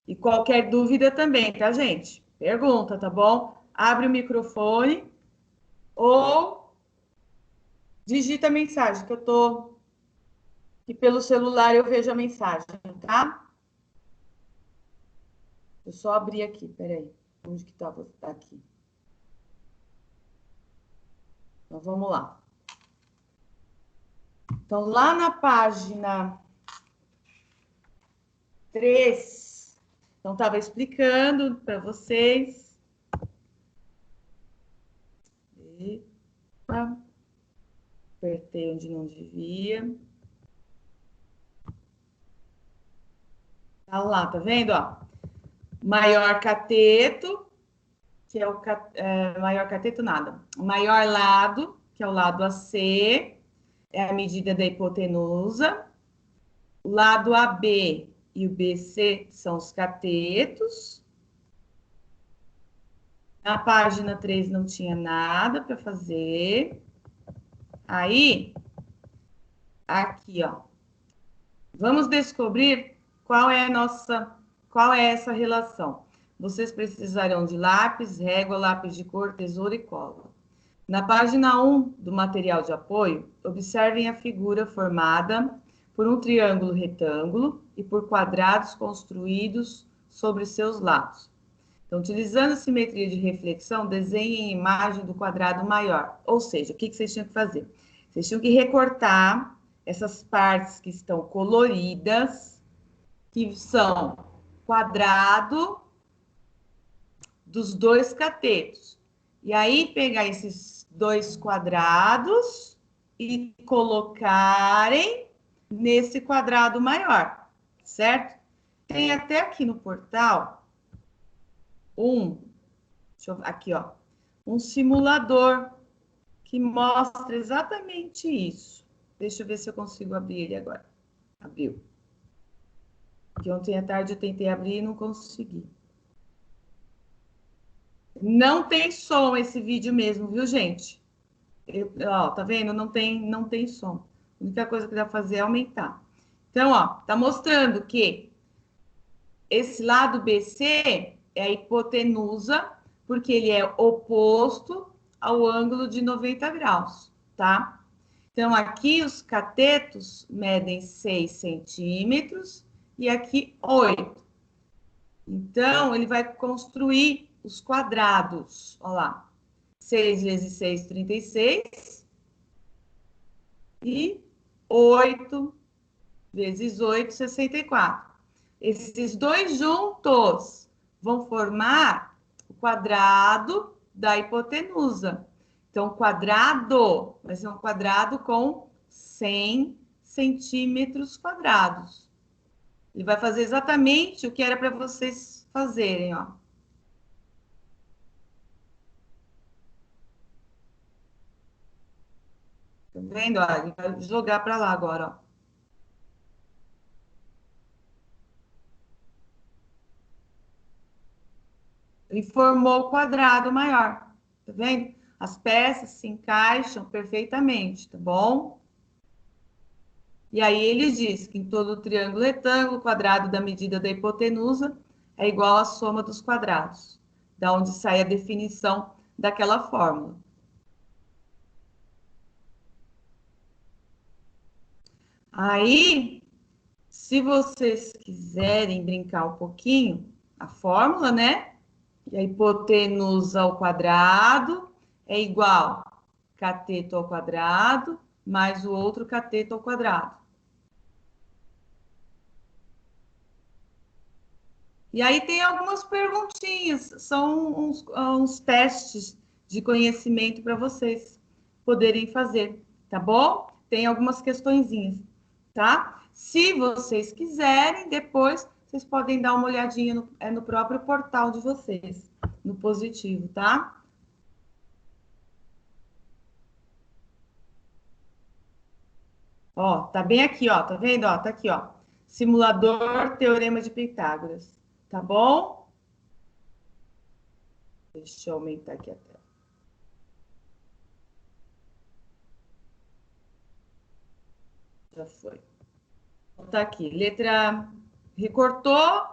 E qualquer dúvida também, tá, gente? Pergunta, tá bom? Abre o microfone ou digita a mensagem, que eu tô aqui pelo celular, eu vejo a mensagem, tá? Eu só abri aqui, peraí. Onde que tava? Aqui. Então, vamos lá. Então, lá na página 3, então, estava explicando para vocês. Epa, apertei onde não devia. Tá lá, tá vendo? Ó, maior cateto, que é o maior cateto, nada. O maior lado, que é o lado AC, é a medida da hipotenusa. O lado AB e o BC são os catetos. Na página 3 não tinha nada para fazer. Aí, aqui, ó. Vamos descobrir qual é essa relação. Vocês precisarão de lápis, régua, lápis de cor, tesoura e cola. Na página 1 do material de apoio, observem a figura formada por um triângulo retângulo e por quadrados construídos sobre seus lados. Então, utilizando a simetria de reflexão, desenhem a imagem do quadrado maior. Ou seja, o que vocês tinham que fazer? Vocês tinham que recortar essas partes que estão coloridas, que são quadrado dos dois catetos. E aí, pegar esses dois quadrados e colocarem nesse quadrado maior, certo? Tem até aqui no portal aqui, ó, um simulador que mostra exatamente isso. Deixa eu ver se eu consigo abrir ele agora. Abriu. Porque ontem à tarde eu tentei abrir e não consegui. Não tem som esse vídeo mesmo, viu, gente? Ó, tá vendo? Não tem som. A única coisa que dá pra fazer é aumentar. Então, ó, tá mostrando que esse lado BC é a hipotenusa, porque ele é oposto ao ângulo de 90 graus, tá? Então, aqui os catetos medem 6 centímetros e aqui 8. Então, ele vai construir os quadrados. Olha lá. 6 vezes 6, 36. E 8 vezes 8, 64. Esses dois juntos vão formar o quadrado da hipotenusa. Então, o quadrado vai ser um quadrado com 100 centímetros quadrados. Ele vai fazer exatamente o que era para vocês fazerem, ó. Tá vendo? Ó, ele vai jogar para lá agora, ó. Ele formou o quadrado maior, tá vendo? As peças se encaixam perfeitamente, tá bom? E aí ele diz que em todo triângulo retângulo, o quadrado da medida da hipotenusa é igual à soma dos quadrados, da onde sai a definição daquela fórmula. Aí, se vocês quiserem brincar um pouquinho, a fórmula, né? E a hipotenusa ao quadrado é igual cateto ao quadrado mais o outro cateto ao quadrado. E aí tem algumas perguntinhas, são uns testes de conhecimento para vocês poderem fazer, tá bom? Tem algumas questõezinhas, tá? Se vocês quiserem, depois vocês podem dar uma olhadinha no próprio portal de vocês, no positivo, tá? Ó, tá bem aqui, ó, tá vendo? Ó, tá aqui, ó. Simulador Teorema de Pitágoras, tá bom? Deixa eu aumentar aqui a tela. Já foi. Tá aqui, letra recortou,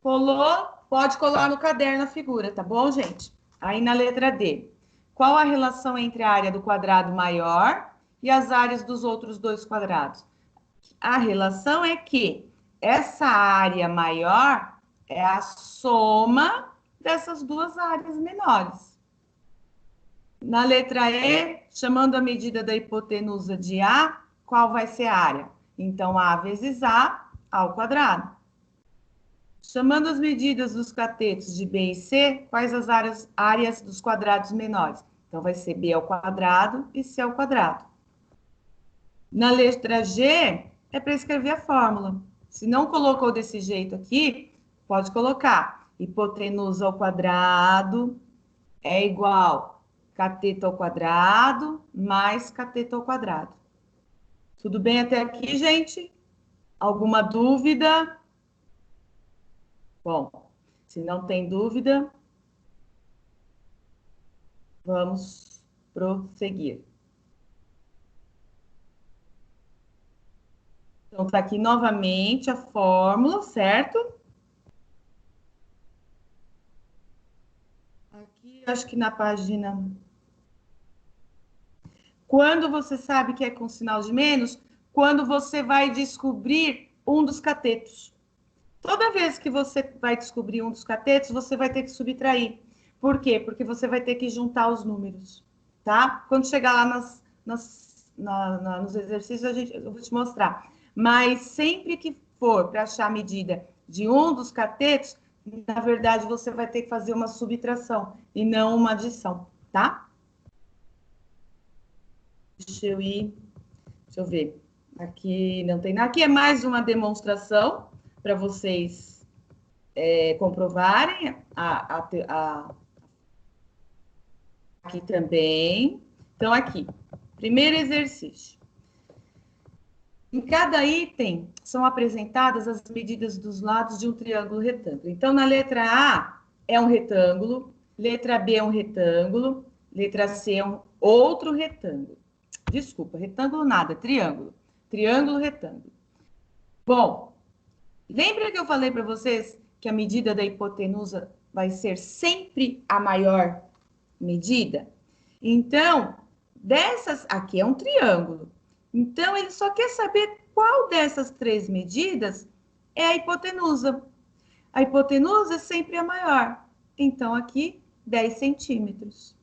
Colou? Pode colar no caderno a figura, tá bom, gente? Aí na letra D. Qual a relação entre a área do quadrado maior e as áreas dos outros dois quadrados? A relação é que essa área maior é a soma dessas duas áreas menores. Na letra E, chamando a medida da hipotenusa de A, qual vai ser a área? Então, A vezes A ao quadrado. Chamando as medidas dos catetos de B e C, quais as áreas dos quadrados menores? Então, vai ser B ao quadrado e C ao quadrado. Na letra G, é para escrever a fórmula. Se não colocou desse jeito aqui, pode colocar. Hipotenusa ao quadrado é igual cateto ao quadrado mais cateto ao quadrado. Tudo bem até aqui, gente? Alguma dúvida? Bom, se não tem dúvida, vamos prosseguir. Então, tá aqui novamente a fórmula, certo? Aqui, acho que na página... Quando você sabe que é com sinal de menos, quando você vai descobrir um dos catetos. Toda vez que você vai descobrir um dos catetos, você vai ter que subtrair. Por quê? Porque você vai ter que juntar os números, tá? Quando chegar lá nos exercícios, eu vou te mostrar. Mas sempre que for para achar a medida de um dos catetos, na verdade, você vai ter que fazer uma subtração e não uma adição, tá? Deixa eu ver. Aqui não tem nada. Aqui é mais uma demonstração para vocês comprovarem. Aqui também. Então, aqui. Primeiro exercício. Em cada item são apresentadas as medidas dos lados de um triângulo retângulo. Então, na letra A é um retângulo, letra B é um retângulo, letra C é um outro retângulo. Desculpa, retângulo nada, triângulo. Triângulo, retângulo. Bom, lembra que eu falei para vocês que a medida da hipotenusa vai ser sempre a maior medida? Então, aqui é um triângulo. Então, ele só quer saber qual dessas três medidas é a hipotenusa. A hipotenusa é sempre a maior. Então, aqui, 10 centímetros.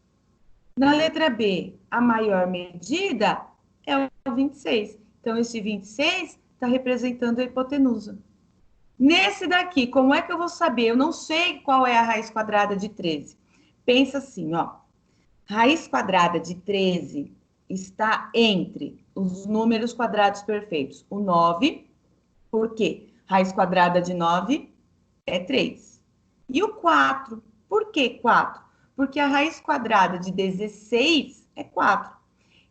Na letra B, a maior medida é o 26. Então, esse 26 está representando a hipotenusa. Nesse daqui, como é que eu vou saber? Eu não sei qual é a raiz quadrada de 13. Pensa assim, ó. Raiz quadrada de 13 está entre os números quadrados perfeitos. O 9, por quê? Raiz quadrada de 9 é 3. E o 4, por que 4? Porque a raiz quadrada de 16 é 4.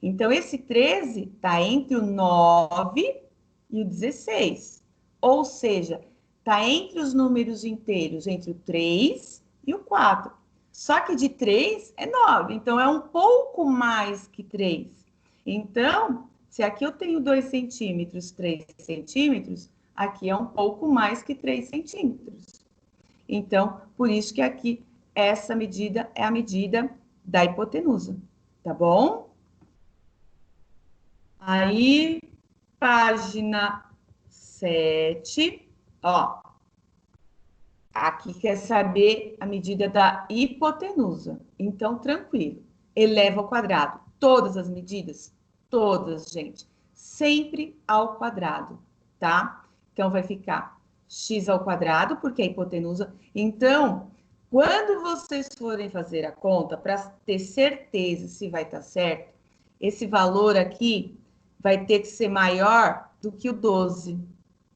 Então, esse 13 está entre o 9 e o 16. Ou seja, está entre os números inteiros, entre o 3 e o 4. Só que de 3 é 9, então é um pouco mais que 3. Então, se aqui eu tenho 2 centímetros, 3 centímetros, aqui é um pouco mais que 3 centímetros. Então, por isso que aqui essa medida é a medida da hipotenusa, tá bom? Aí, página 7, ó. Aqui quer saber a medida da hipotenusa. Então, tranquilo. Eleva ao quadrado. Todas as medidas? Todas, gente. Sempre ao quadrado, tá? Então, vai ficar x ao quadrado, porque é hipotenusa. Então, quando vocês forem fazer a conta, para ter certeza se vai estar certo, esse valor aqui vai ter que ser maior do que o 12,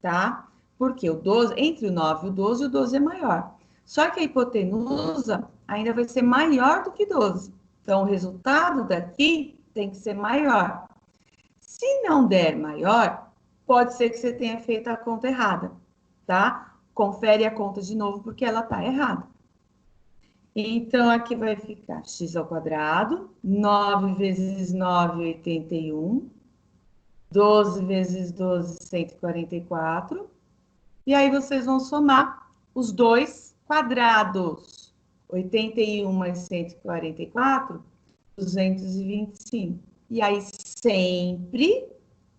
tá? Porque o 12, entre o 9 e o 12 é maior. Só que a hipotenusa ainda vai ser maior do que 12. Então, o resultado daqui tem que ser maior. Se não der maior, pode ser que você tenha feito a conta errada, tá? Confere a conta de novo, porque ela tá errada. Então, aqui vai ficar x ao quadrado, 9 vezes 9, 81. 12 vezes 12, 144. E aí vocês vão somar os dois quadrados. 81 mais 144, 225. E aí, sempre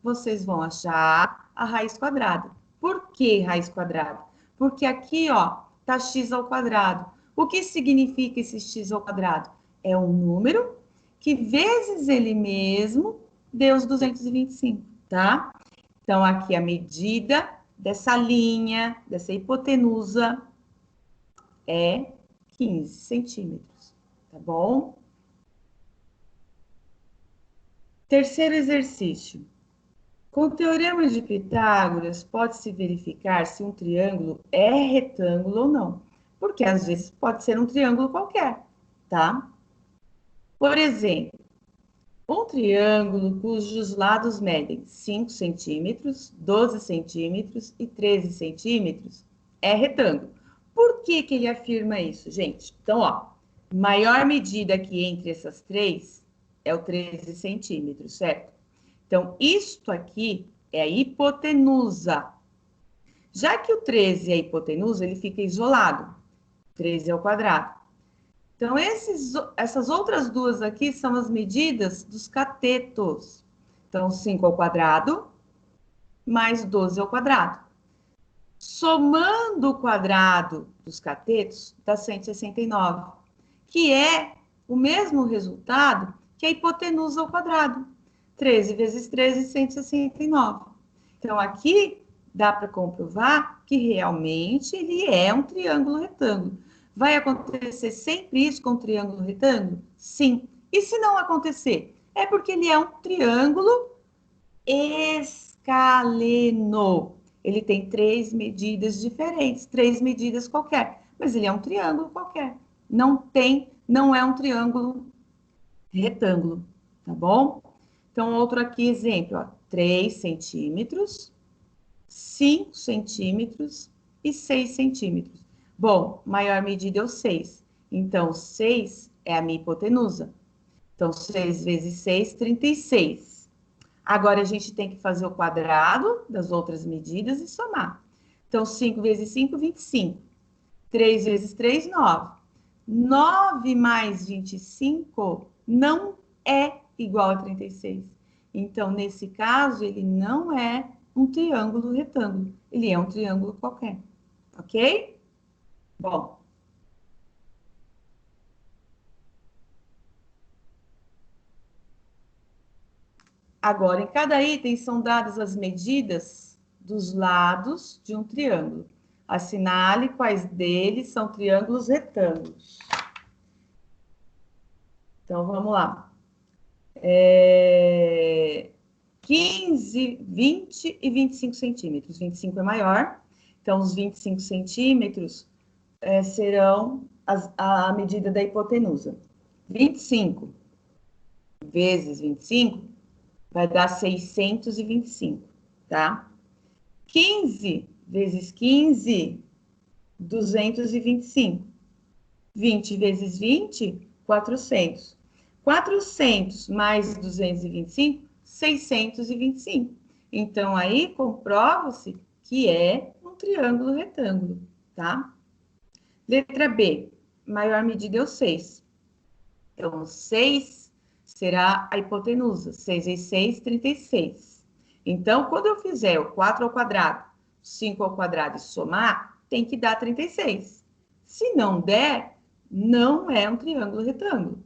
vocês vão achar a raiz quadrada. Por que raiz quadrada? Porque aqui, ó, tá x ao quadrado. O que significa esse x ao quadrado? É um número que vezes ele mesmo deu os 225, tá? Então, aqui a medida dessa linha, dessa hipotenusa, é 15 centímetros, tá bom? Terceiro exercício. Com o teorema de Pitágoras, pode-se verificar se um triângulo é retângulo ou não. Porque, às vezes, pode ser um triângulo qualquer, tá? Por exemplo, um triângulo cujos lados medem 5 centímetros, 12 centímetros e 13 centímetros é retângulo. Por que que ele afirma isso, gente? Então, ó, maior medida aqui entre essas três é o 13 centímetros, certo? Então, isto aqui é a hipotenusa. Já que o 13 é a hipotenusa, ele fica isolado. 13 ao quadrado. Então, essas outras duas aqui são as medidas dos catetos. Então, 5 ao quadrado mais 12 ao quadrado. Somando o quadrado dos catetos, dá 169, que é o mesmo resultado que a hipotenusa ao quadrado. 13 vezes 13, 169. Então, aqui dá para comprovar que realmente ele é um triângulo retângulo. Vai acontecer sempre isso com um triângulo retângulo? Sim. E se não acontecer? É porque ele é um triângulo escaleno. Ele tem três medidas diferentes, três medidas qualquer, mas ele é um triângulo qualquer. Não é um triângulo retângulo, tá bom? Então, outro aqui exemplo, ó, 3 centímetros, 5 centímetros e 6 centímetros. Bom, maior medida é o 6. Então, 6 é a minha hipotenusa. Então, 6 vezes 6, 36. Agora, a gente tem que fazer o quadrado das outras medidas e somar. Então, 5 vezes 5, 25. 3 vezes 3, 9. 9 mais 25 não é igual a 36. Então, nesse caso, ele não é um triângulo retângulo. Ele é um triângulo qualquer. Ok? Bom. Agora, em cada item são dadas as medidas dos lados de um triângulo. Assinale quais deles são triângulos retângulos. Então, vamos lá. 15, 20 e 25 centímetros. 25 é maior, então os 25 centímetros serão a medida da hipotenusa. 25 vezes 25 vai dar 625, tá? 15 vezes 15, 225. 20 vezes 20, 400. 400 mais 225, 625. Então, aí comprova-se que é um triângulo retângulo, tá? Letra B, maior medida é o 6. Então, 6 será a hipotenusa. 6 vezes 6, 36. Então, quando eu fizer o 4 ao quadrado, 5 ao quadrado e somar, tem que dar 36. Se não der, não é um triângulo retângulo.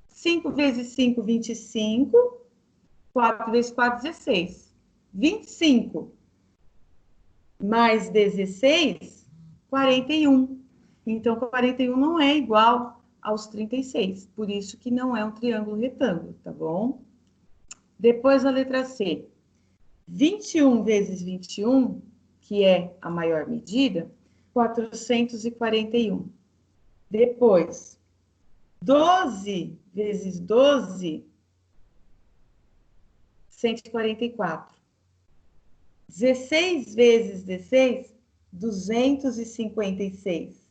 5 vezes 5, 25. 4 vezes 4, 16. 25 mais 16, 41. Então, 41 não é igual aos 36. Por isso que não é um triângulo retângulo, tá bom? Depois a letra C. 21 vezes 21, que é a maior medida, 441. Depois, 12 vezes 12, 144. 16 vezes 16, 256.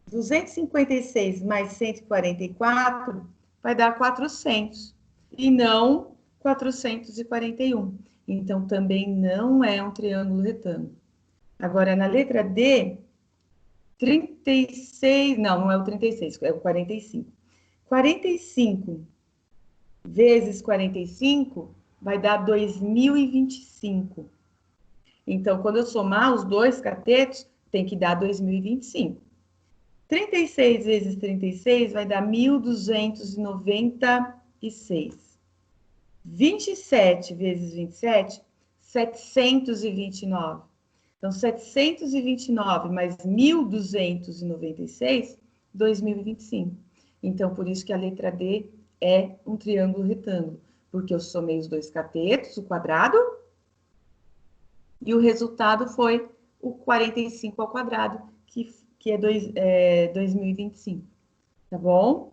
256 mais 144 vai dar 400. E não 441. Então, também não é um triângulo retângulo. Agora, na letra D, 36, não é o 36, é o 45. 45 vezes 45 vai dar 2025. Então, quando eu somar os dois catetos, tem que dar 2025. 36 vezes 36 vai dar 1.296. 27 vezes 27, 729. Então, 729 mais 1.296, 2025. Então, por isso que a letra D é um triângulo retângulo, porque eu somei os dois catetos, o quadrado, e o resultado foi o 45 ao quadrado, que é 2025. Tá bom?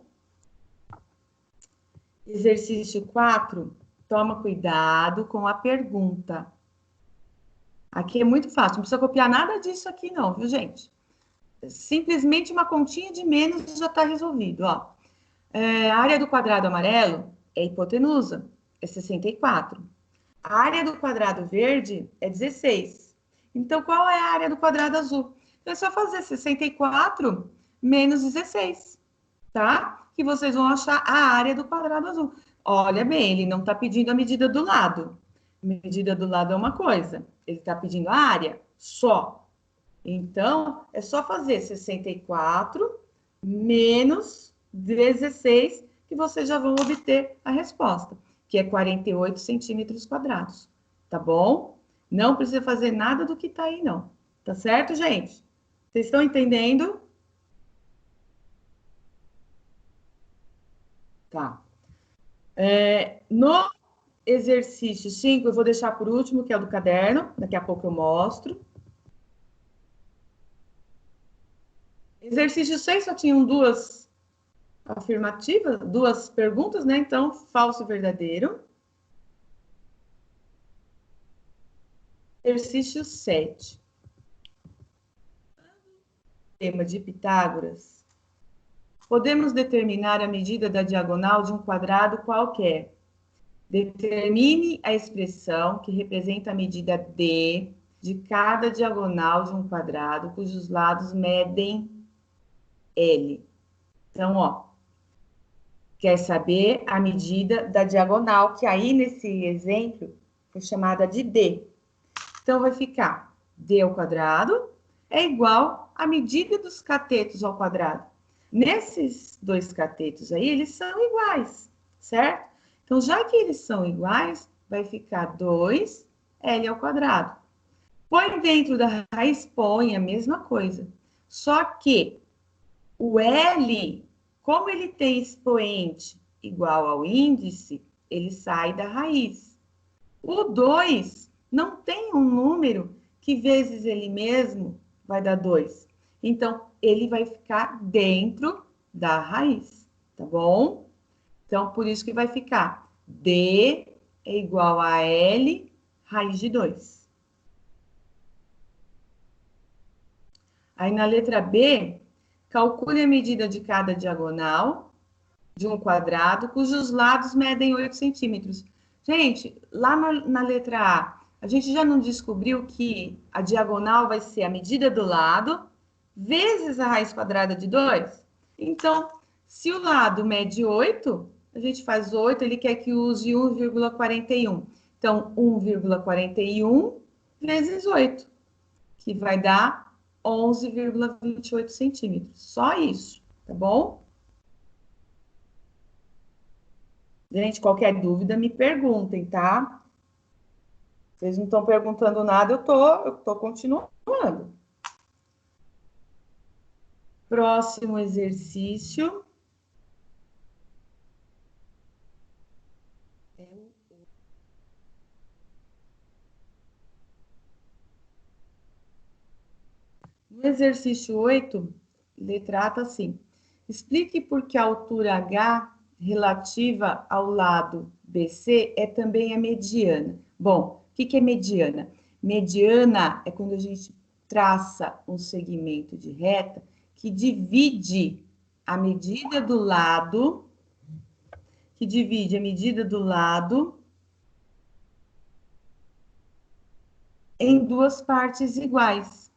Exercício 4, toma cuidado com a pergunta. Aqui é muito fácil, não precisa copiar nada disso aqui não, viu, gente? Simplesmente uma continha de menos já está resolvido, ó. A área do quadrado amarelo é hipotenusa, é 64. A área do quadrado verde é 16. Então, qual é a área do quadrado azul? Então, é só fazer 64 menos 16, tá? Que vocês vão achar a área do quadrado azul. Olha bem, ele não está pedindo a medida do lado. A medida do lado é uma coisa. Ele está pedindo a área só. Então, é só fazer 64 menos 16, que vocês já vão obter a resposta, que é 48 centímetros quadrados. Tá bom? Não precisa fazer nada do que tá aí, não. Tá certo, gente? Vocês estão entendendo? Tá. No exercício 5, eu vou deixar por último, que é o do caderno. Daqui a pouco eu mostro. Exercício 6 só tinham duas afirmativas, duas perguntas, né? Então, falso e verdadeiro. Exercício 7. Tema de Pitágoras. Podemos determinar a medida da diagonal de um quadrado qualquer. Determine a expressão que representa a medida D de cada diagonal de um quadrado cujos lados medem L. Então, ó, quer saber a medida da diagonal, que aí nesse exemplo foi chamada de D. Então, vai ficar D ao quadrado é igual à medida dos catetos ao quadrado. Nesses dois catetos aí, eles são iguais, certo? Então, já que eles são iguais, vai ficar 2L ao quadrado. Põe dentro da raiz, põe a mesma coisa. Só que o L, como ele tem expoente igual ao índice, ele sai da raiz. O 2 não tem um número que vezes ele mesmo vai dar 2. Então, ele vai ficar dentro da raiz, tá bom? Então, por isso que vai ficar D é igual a L raiz de 2. Aí, na letra B, calcule a medida de cada diagonal de um quadrado cujos lados medem 8 centímetros. Gente, lá na letra A gente já não descobriu que a diagonal vai ser a medida do lado vezes a raiz quadrada de 2? Então, se o lado mede 8, a gente faz 8, ele quer que use 1,41. Então, 1,41 vezes 8, que vai dar 11,28 centímetros. Só isso, tá bom? Gente, qualquer dúvida, me perguntem, tá? Vocês não estão perguntando nada, eu tô continuando. Próximo exercício. No exercício 8, ele trata assim. Explique por que a altura H relativa ao lado BC é também a mediana. Bom, o que é mediana? Mediana é quando a gente traça um segmento de reta que divide a medida do lado, em duas partes iguais.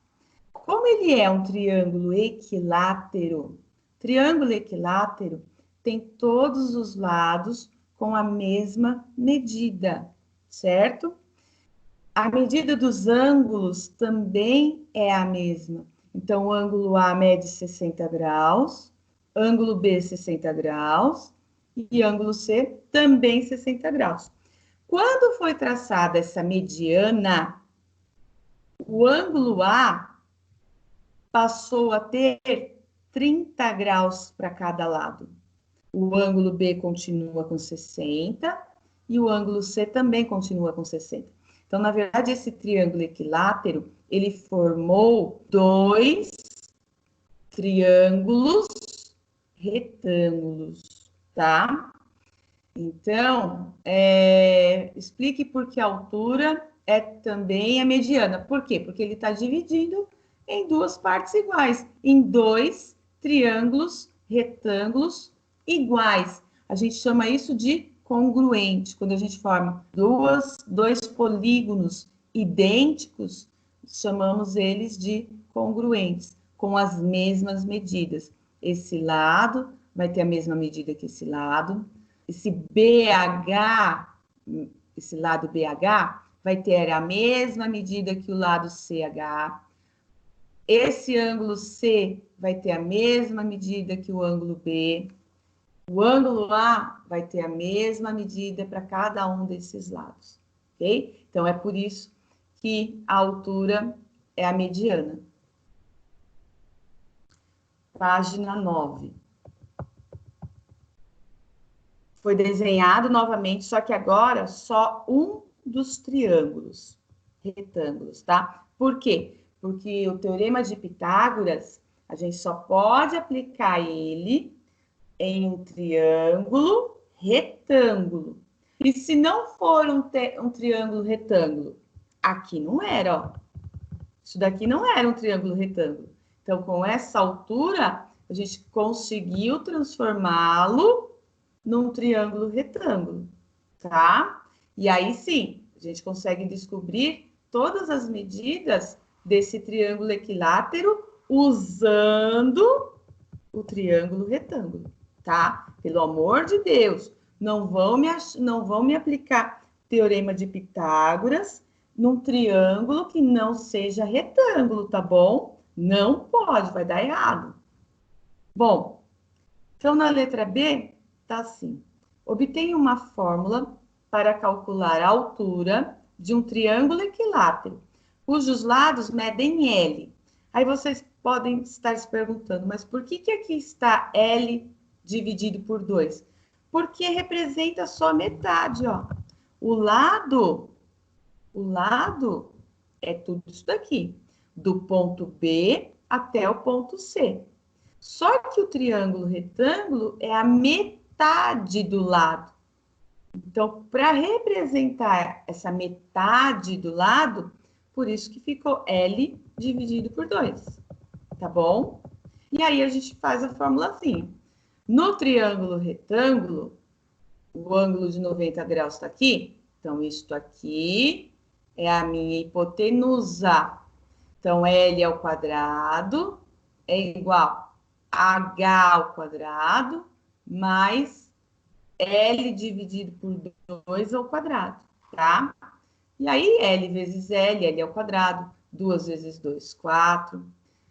como ele é um triângulo equilátero, triângulo equilátero tem todos os lados com a mesma medida, certo? A medida dos ângulos também é a mesma. Então, o ângulo A mede 60 graus, ângulo B 60 graus e ângulo C também 60 graus. Quando foi traçada essa mediana, o ângulo A passou a ter 30 graus para cada lado. O ângulo B continua com 60 e o ângulo C também continua com 60. Então, na verdade, esse triângulo equilátero, ele formou dois triângulos retângulos, tá? Então, explique por que a altura é também a mediana. Por quê? Porque ele está dividido em duas partes iguais, em dois triângulos retângulos iguais. A gente chama isso de congruente. Quando a gente forma dois polígonos idênticos, chamamos eles de congruentes, com as mesmas medidas. Esse lado vai ter a mesma medida que esse lado. Esse BH, esse lado BH, vai ter a mesma medida que o lado CH. Esse ângulo C vai ter a mesma medida que o ângulo B. O ângulo A vai ter a mesma medida para cada um desses lados, ok? Então, é por isso que a altura é a mediana. Página 9. Foi desenhado novamente, só que agora só um dos triângulos retângulos, tá? Por quê? Porque o teorema de Pitágoras, a gente só pode aplicar ele em um triângulo retângulo. E se não for um triângulo retângulo, aqui não era, ó. Isso daqui não era um triângulo retângulo. Então, com essa altura, a gente conseguiu transformá-lo num triângulo retângulo, tá? E aí sim, a gente consegue descobrir todas as medidas desse triângulo equilátero usando o triângulo retângulo, tá? Pelo amor de Deus, não vão me aplicar teorema de Pitágoras num triângulo que não seja retângulo, tá bom? Não pode, vai dar errado. Bom, então na letra B, tá assim. Obtenha uma fórmula para calcular a altura de um triângulo equilátero, cujos lados medem L. Aí vocês podem estar se perguntando, mas por que aqui está L dividido por 2? Porque representa só metade, ó. O lado é tudo isso daqui, do ponto B até o ponto C. Só que o triângulo retângulo é a metade do lado. Então, para representar essa metade do lado, por isso que ficou L dividido por 2, tá bom? E aí a gente faz a formulazinha. No triângulo retângulo, o ângulo de 90 graus está aqui. Então, isto aqui é a minha hipotenusa. Então, L ao quadrado é igual a H ao quadrado mais L dividido por 2 ao quadrado, tá? E aí, L vezes L, L ao quadrado, 2 vezes 2, 4.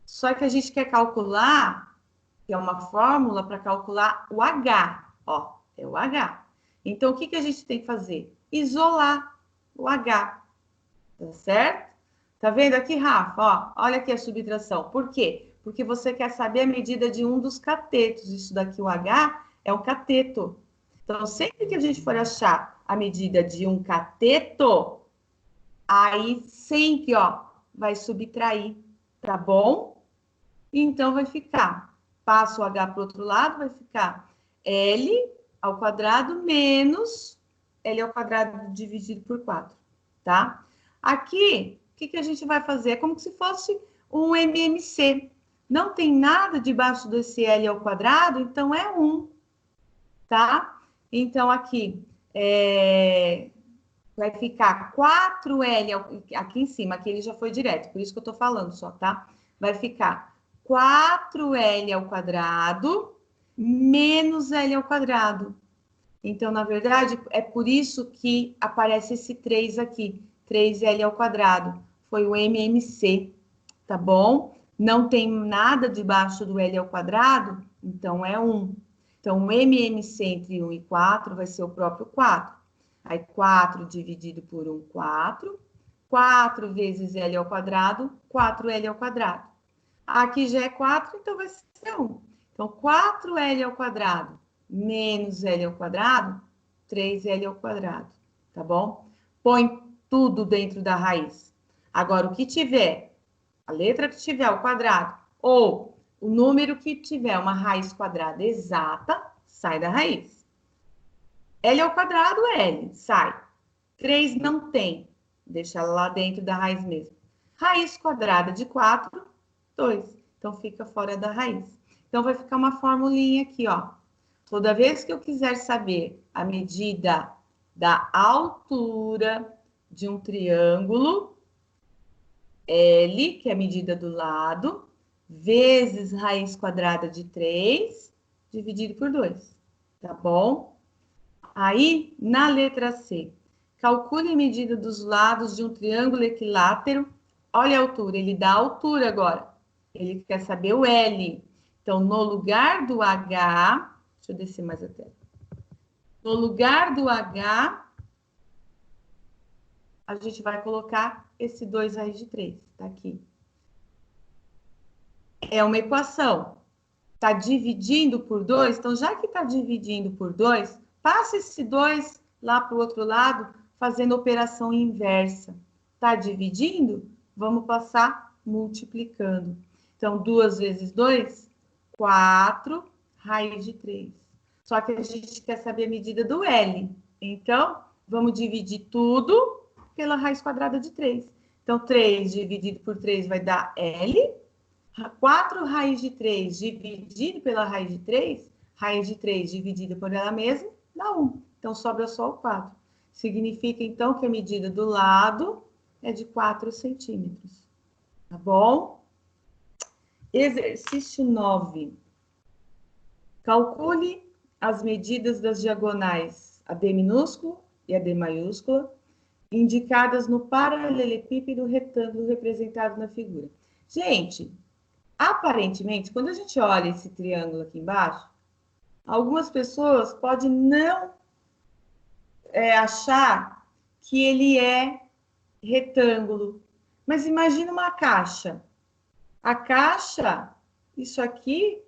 Só que a gente quer calcular, que é uma fórmula para calcular o H, ó, é o H. Então, o que a gente tem que fazer? Isolar o H, tá certo? Tá vendo aqui, Rafa? Ó, olha aqui a subtração. Por quê? Porque você quer saber a medida de um dos catetos. Isso daqui, o H, é o cateto. Então, sempre que a gente for achar a medida de um cateto, aí sempre, ó, vai subtrair, tá bom? Então, vai ficar, passa o H para o outro lado, vai ficar L ao quadrado menos L ao quadrado dividido por 4, tá? Aqui, o que a gente vai fazer? É como se fosse um MMC. Não tem nada debaixo desse L ao quadrado, então é 1, tá? Então, aqui, vai ficar 4L aqui em cima, aqui ele já foi direto, por isso que eu tô falando só, tá? vai ficar 4L ao quadrado menos L ao quadrado. Então, na verdade, é por isso que aparece esse 3 aqui, 3L ao quadrado. Foi o MMC, tá bom? Não tem nada debaixo do L ao quadrado, então é 1. Então, o MMC entre 1 e 4 vai ser o próprio 4. Aí, 4 dividido por 1, 4. 4 vezes L ao quadrado, 4L ao quadrado. Aqui já é 4, então vai ser 1. Então, 4L ao quadrado menos L ao quadrado, 3L ao quadrado, tá bom? Põe tudo dentro da raiz. Agora, o que tiver, a letra que tiver ao quadrado, ou o número que tiver uma raiz quadrada exata, sai da raiz. L ao quadrado, L, sai. 3 não tem, deixa ela lá dentro da raiz mesmo. Raiz quadrada de 4, 2. Então, fica fora da raiz. Então, vai ficar uma formulinha aqui, ó. Toda vez que eu quiser saber a medida da altura de um triângulo, L, que é a medida do lado, vezes raiz quadrada de 3, dividido por 2, tá bom? Aí, na letra C, calcule a medida dos lados de um triângulo equilátero. Olha a altura, ele dá a altura agora. Ele quer saber o L. Então, no lugar do H... Deixa eu descer mais a tela. No lugar do H, a gente vai colocar esse 2 raiz de 3, tá aqui. É uma equação. Tá dividindo por 2, então já que tá dividindo por 2, passa esse 2 lá para o outro lado, fazendo operação inversa. Tá dividindo? Vamos passar multiplicando. Então, 2 vezes 2, 4 raiz de 3. Só que a gente quer saber a medida do L. Então, vamos dividir tudo pela raiz quadrada de 3. Então, 3 dividido por 3 vai dar L. 4 raiz de 3 dividido pela raiz de 3 dividida por ela mesma, dá 1. Então, sobra só o 4. Significa, então, que a medida do lado é de 4 centímetros. Tá bom? Exercício 9. Calcule as medidas das diagonais AD minúsculo e AD maiúscula, indicadas no paralelepípedo retângulo representado na figura. Gente, aparentemente, quando a gente olha esse triângulo aqui embaixo, algumas pessoas podem não achar que ele é retângulo. Mas imagina uma caixa. A caixa, isso aqui,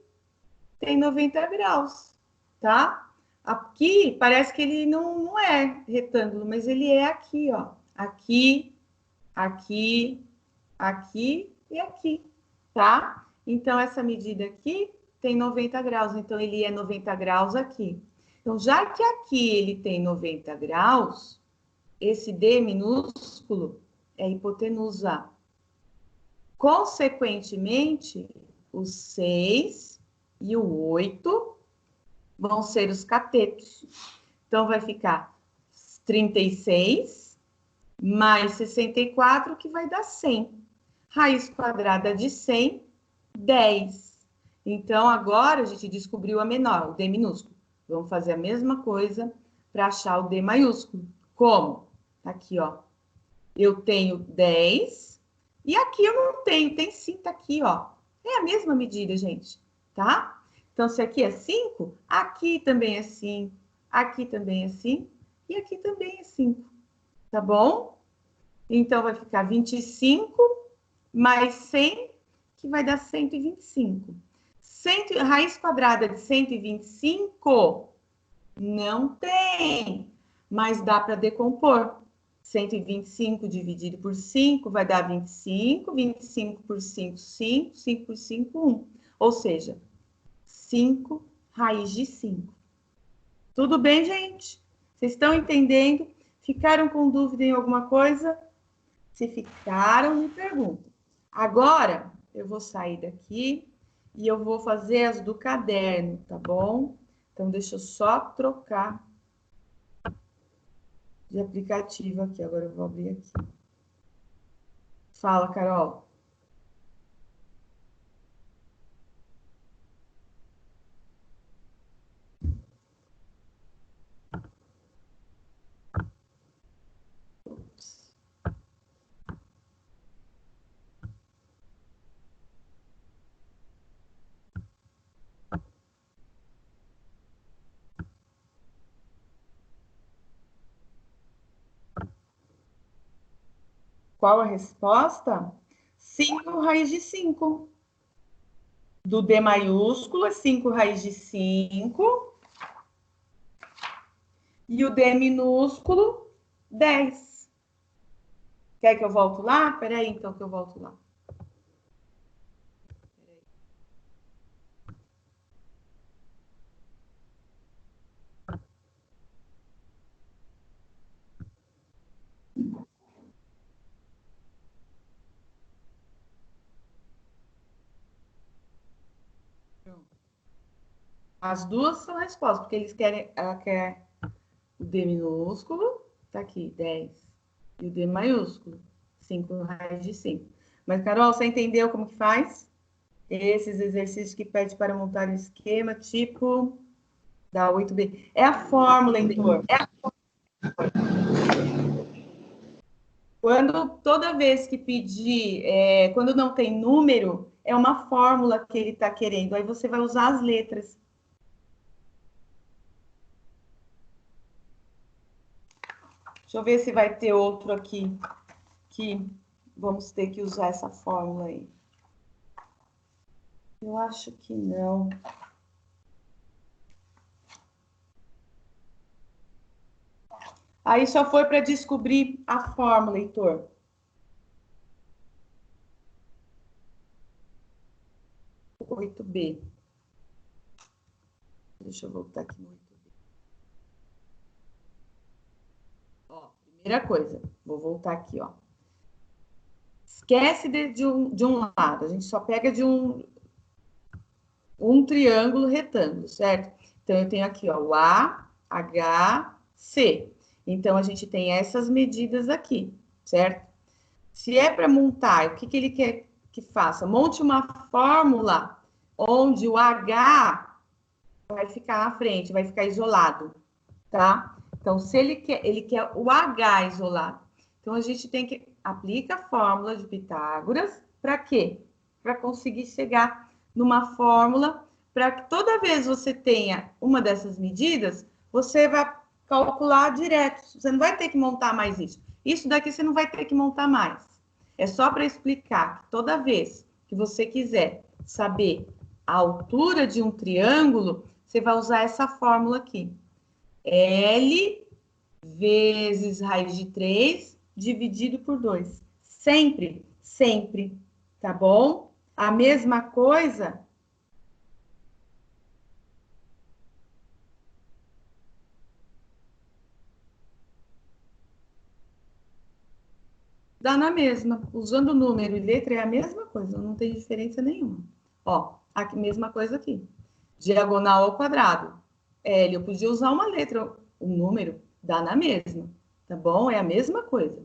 tem 90 graus, tá? Aqui parece que ele não é retângulo, mas ele é aqui, ó. Aqui, aqui, aqui e aqui, tá? Então, essa medida aqui tem 90 graus, então ele é 90 graus aqui. Então, já que aqui ele tem 90 graus, esse D minúsculo é hipotenusa. Consequentemente, o 6 e o 8 vão ser os catetos. Então, vai ficar 36 mais 64, que vai dar 100. Raiz quadrada de 100, 10. Então, agora a gente descobriu a menor, o D minúsculo. Vamos fazer a mesma coisa para achar o D maiúsculo. Como? Aqui, ó. Eu tenho 10 e aqui eu não tenho, tem 5 aqui, ó. É a mesma medida, gente, tá? Então, se aqui é 5, aqui também é 5, aqui também é 5 e aqui também é 5, tá bom? Então, vai ficar 25 mais 100, que vai dar 125. Raiz quadrada de 125 não tem, mas dá para decompor. 125 dividido por 5 vai dar 25, 25 por 5, 5, 5 por 5, 1. Ou seja, 5 raiz de 5. Tudo bem, gente? Vocês estão entendendo? Ficaram com dúvida em alguma coisa? Se ficaram, me perguntam. Agora, eu vou sair daqui e eu vou fazer as do caderno, tá bom? Então, deixa eu só trocar de aplicativo aqui. Agora eu vou abrir aqui. Fala, Carol. Qual a resposta? 5 raiz de 5. Do D maiúsculo é 5 raiz de 5. E o D minúsculo, 10. Quer que eu volte lá? Espera aí, então, que eu volto lá. As duas são respostas, porque eles querem, ela quer o D minúsculo, tá aqui, 10. E o D maiúsculo, 5 raiz de 5. Mas, Carol, você entendeu como que faz? Esses exercícios que pede para montar um esquema tipo da 8B. É a fórmula, Heitor. Quando toda vez que pedir, quando não tem número, é uma fórmula que ele está querendo. Aí você vai usar as letras. Deixa eu ver se vai ter outro aqui que vamos ter que usar essa fórmula aí. Eu acho que não. Aí só foi para descobrir a fórmula, Heitor. O 8B. Deixa eu voltar aqui no 8B. Ó, primeira coisa, vou voltar aqui, ó. Esquece de um lado, a gente só pega de um triângulo retângulo, certo? Então, eu tenho aqui, ó, o A, H, C. Então, a gente tem essas medidas aqui, certo? Se é para montar, o que ele quer que faça? Monte uma fórmula onde o H vai ficar na frente, vai ficar isolado, tá? Então, se ele quer o H isolado. Então, a gente tem que aplicar a fórmula de Pitágoras, para quê? Para conseguir chegar numa fórmula, para que toda vez você tenha uma dessas medidas, você vai calcular direto. Você não vai ter que montar mais isso. Isso daqui você não vai ter que montar mais. É só para explicar que toda vez que você quiser saber a altura de um triângulo, você vai usar essa fórmula aqui. L vezes raiz de 3 dividido por 2. Sempre, sempre, tá bom? A mesma coisa. Dá na mesma. Usando número e letra é a mesma coisa, não tem diferença nenhuma. Ó, a mesma coisa aqui. Diagonal ao quadrado. L, eu podia usar uma letra, um número, dá na mesma, tá bom? É a mesma coisa.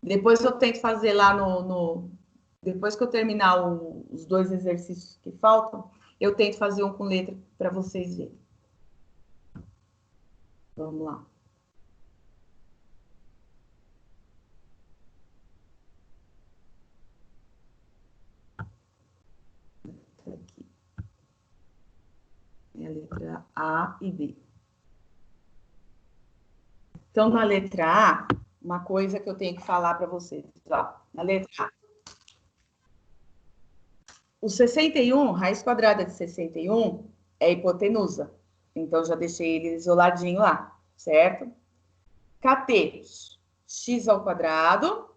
Depois eu tento fazer lá depois que eu terminar os dois exercícios que faltam, eu tento fazer um com letra para vocês verem. Vamos lá. Aqui. É a letra A e B. Então, na letra A, uma coisa que eu tenho que falar para vocês. Ó, na letra A. O 61, raiz quadrada de 61, é hipotenusa. Então, já deixei ele isoladinho lá, certo? Catetos. X ao quadrado.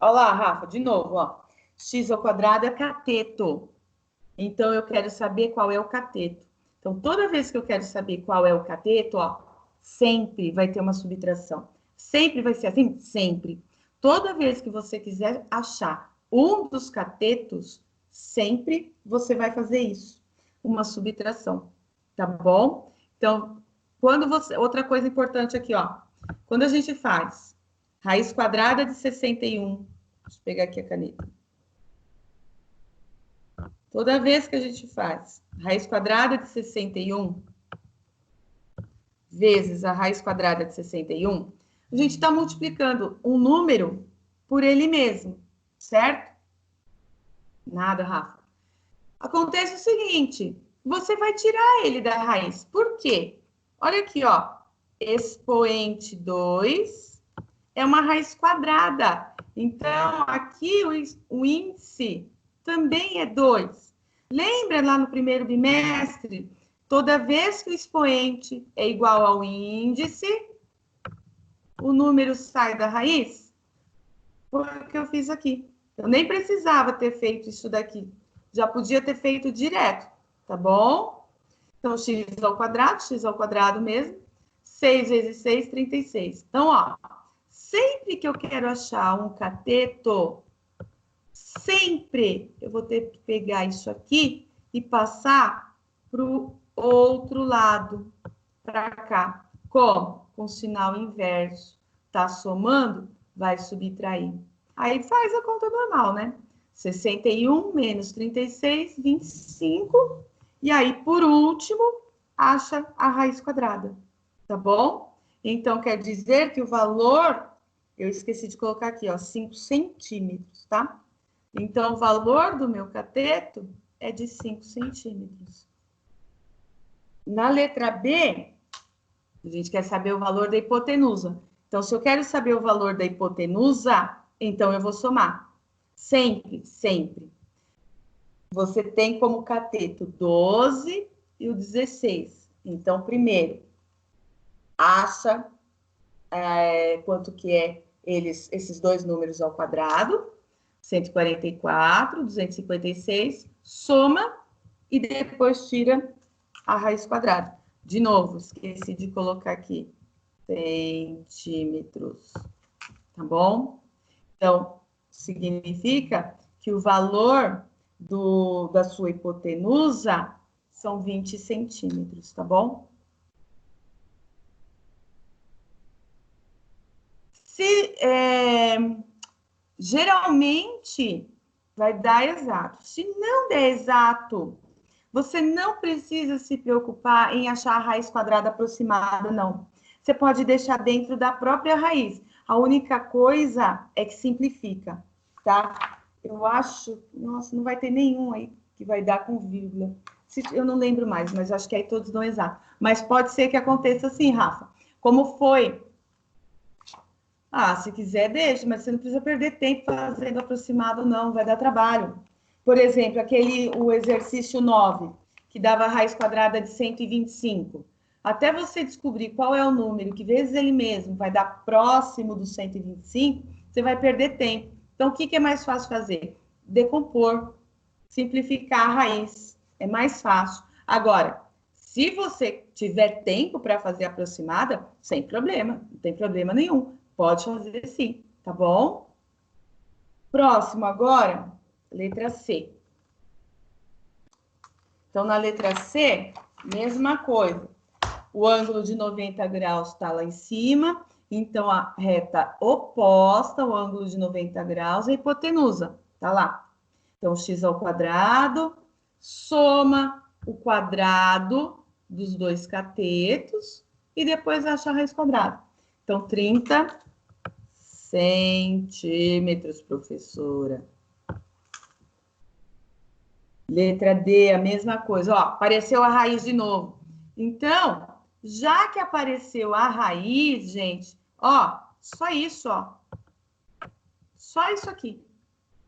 Olha lá, Rafa, de novo, ó. X ao quadrado é cateto. Então, eu quero saber qual é o cateto. Então, toda vez que eu quero saber qual é o cateto, ó, sempre vai ter uma subtração. Sempre vai ser assim? Sempre. Toda vez que você quiser achar um dos catetos, sempre você vai fazer isso. Uma subtração. Tá bom? Então, quando você... Outra coisa importante aqui, ó. Quando a gente faz raiz quadrada de 61, deixa eu pegar aqui a caneta. Toda vez que a gente faz raiz quadrada de 61 vezes a raiz quadrada de 61, a gente está multiplicando um número por ele mesmo, certo? Nada, Rafa. Acontece o seguinte, você vai tirar ele da raiz. Por quê? Olha aqui, ó. Expoente 2 é uma raiz quadrada. Então, aqui o índice também é 2. Lembra lá no primeiro bimestre? Toda vez que o expoente é igual ao índice, o número sai da raiz? Foi o que eu fiz aqui. Eu nem precisava ter feito isso daqui. Já podia ter feito direto, tá bom? Então, x ao quadrado mesmo. 6 vezes 6, 36. Então, ó, sempre que eu quero achar um cateto, sempre eu vou ter que pegar isso aqui e passar para o outro lado, para cá. Como? Com sinal inverso. Tá somando, vai subtrair. Aí faz a conta normal, né? 61 menos 36, 25. E aí, por último, acha a raiz quadrada. Tá bom? Então, quer dizer que o valor, eu esqueci de colocar aqui, ó, 5 centímetros, tá? Então, o valor do meu cateto é de 5 centímetros. Na letra B, a gente quer saber o valor da hipotenusa. Então, se eu quero saber o valor da hipotenusa, então eu vou somar. Sempre, sempre. Você tem como cateto 12 e o 16. Então, primeiro, acha quanto que é esses dois números ao quadrado. 144, 256, soma e depois tira a raiz quadrada. De novo, esqueci de colocar aqui centímetros, tá bom? Então, significa que o valor da sua hipotenusa são 20 centímetros, tá bom? Geralmente vai dar exato. Se não der exato, você não precisa se preocupar em achar a raiz quadrada aproximada, não. Você pode deixar dentro da própria raiz. A única coisa é que simplifica, tá? Eu acho... Nossa, não vai ter nenhum aí que vai dar com vírgula. Eu não lembro mais, mas acho que aí todos dão exato. Mas pode ser que aconteça assim, Rafa. Como foi? Ah, se quiser, deixa, mas você não precisa perder tempo fazendo aproximado, não, vai dar trabalho. Por exemplo, o exercício 9, que dava a raiz quadrada de 125. Até você descobrir qual é o número, que vezes ele mesmo vai dar próximo do 125, você vai perder tempo. Então, o que é mais fácil fazer? Decompor, simplificar a raiz. É mais fácil. Agora, se você tiver tempo para fazer aproximada, sem problema, não tem problema nenhum. Pode fazer sim, tá bom? Próximo agora, letra C. Então, na letra C, mesma coisa. O ângulo de 90 graus está lá em cima, então a reta oposta ao ângulo de 90 graus é a hipotenusa, tá lá. Então, x ao quadrado, soma o quadrado dos dois catetos e depois acha a raiz quadrada. Então, 30 centímetros, professora. Letra D, a mesma coisa. Ó, apareceu a raiz de novo. Então, já que apareceu a raiz, gente, ó, só isso, ó. Só isso aqui,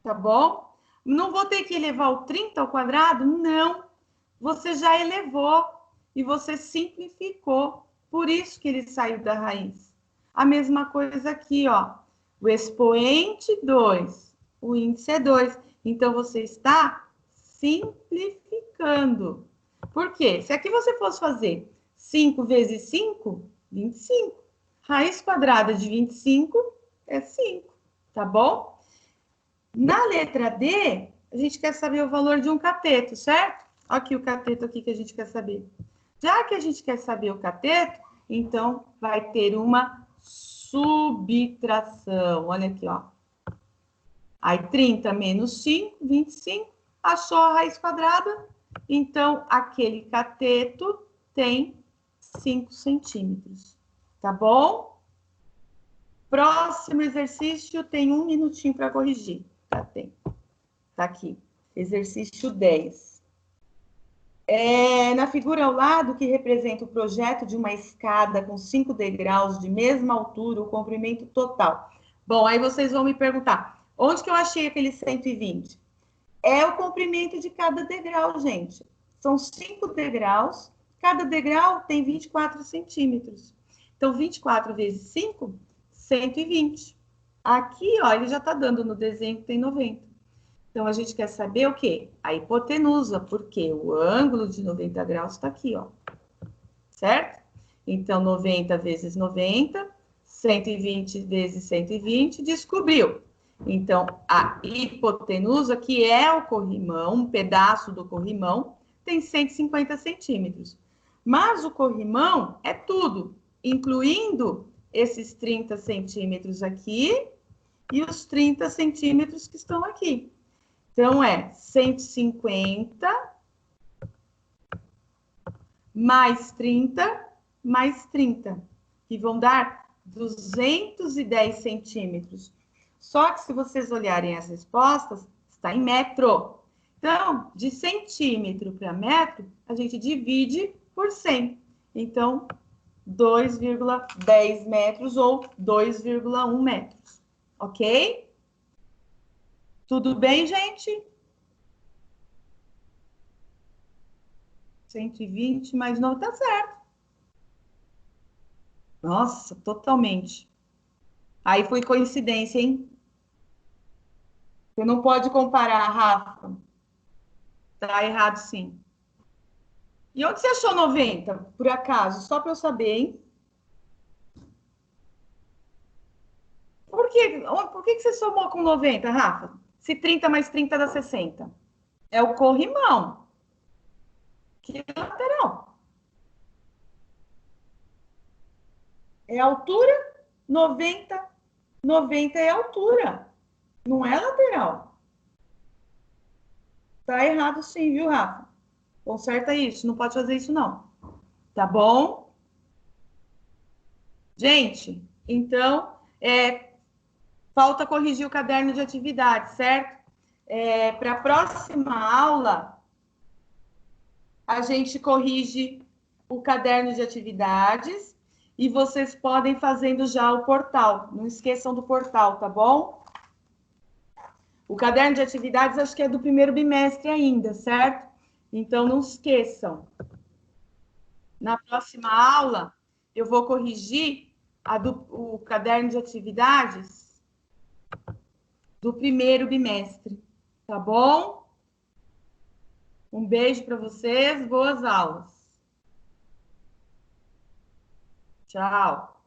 tá bom? Não vou ter que elevar o 30 ao quadrado? Não. Você já elevou e você simplificou. Por isso que ele saiu da raiz. A mesma coisa aqui, ó. O expoente 2, o índice é 2. Então, você está simplificando. Por quê? Se aqui você fosse fazer 5 vezes 5, 25. Raiz quadrada de 25 é 5, tá bom? Na letra D, a gente quer saber o valor de um cateto, certo? Olha aqui o cateto aqui que a gente quer saber. Já que a gente quer saber o cateto, então vai ter uma subtração. Olha aqui, ó. Aí 30 menos 5, 25. Achou a raiz quadrada? Então, aquele cateto tem 5 centímetros. Tá bom? Próximo exercício tem 1 minutinho para corrigir. Tá, tem. Tá aqui. Exercício 10. Na figura ao lado, que representa o projeto de uma escada com 5 degraus de mesma altura, o comprimento total. Bom, aí vocês vão me perguntar, onde que eu achei aquele 120? É o comprimento de cada degrau, gente. São 5 degraus, cada degrau tem 24 centímetros. Então, 24 vezes 5, 120. Aqui, ó, ele já está dando no desenho que tem 90. Então, a gente quer saber o quê? A hipotenusa, porque o ângulo de 90 graus está aqui, ó. Certo? Então, 90 vezes 90, 120 vezes 120, descobriu. Então, a hipotenusa, que é o corrimão, um pedaço do corrimão, tem 150 centímetros. Mas o corrimão é tudo, incluindo esses 30 centímetros aqui e os 30 centímetros que estão aqui. Então, é 150 mais 30 mais 30, que vão dar 210 centímetros. Só que se vocês olharem as respostas, está em metro. Então, de centímetro para metro, a gente divide por 100. Então, 2,10 metros ou 2,1 metros. Ok? Tudo bem, gente? 120 mais 9, tá certo. Nossa, totalmente. Aí foi coincidência, hein? Você não pode comparar, Rafa. Tá errado, sim. E onde você achou 90, por acaso? Só para eu saber, hein? Por que você somou com 90, Rafa? Se 30 mais 30 dá 60. É o corrimão. Que lateral? É altura? 90. 90 é altura. Não é lateral. Tá errado sim, viu, Rafa? Conserta isso. Não pode fazer isso, não. Tá bom? Gente, então, falta corrigir o caderno de atividade, certo? Para a próxima aula, a gente corrige o caderno de atividades e vocês podem fazendo já o portal. Não esqueçam do portal, tá bom? O caderno de atividades acho que é do primeiro bimestre ainda, certo? Então não esqueçam. Na próxima aula, eu vou corrigir o caderno de atividades do primeiro bimestre, tá bom? Um beijo para vocês, boas aulas. Tchau.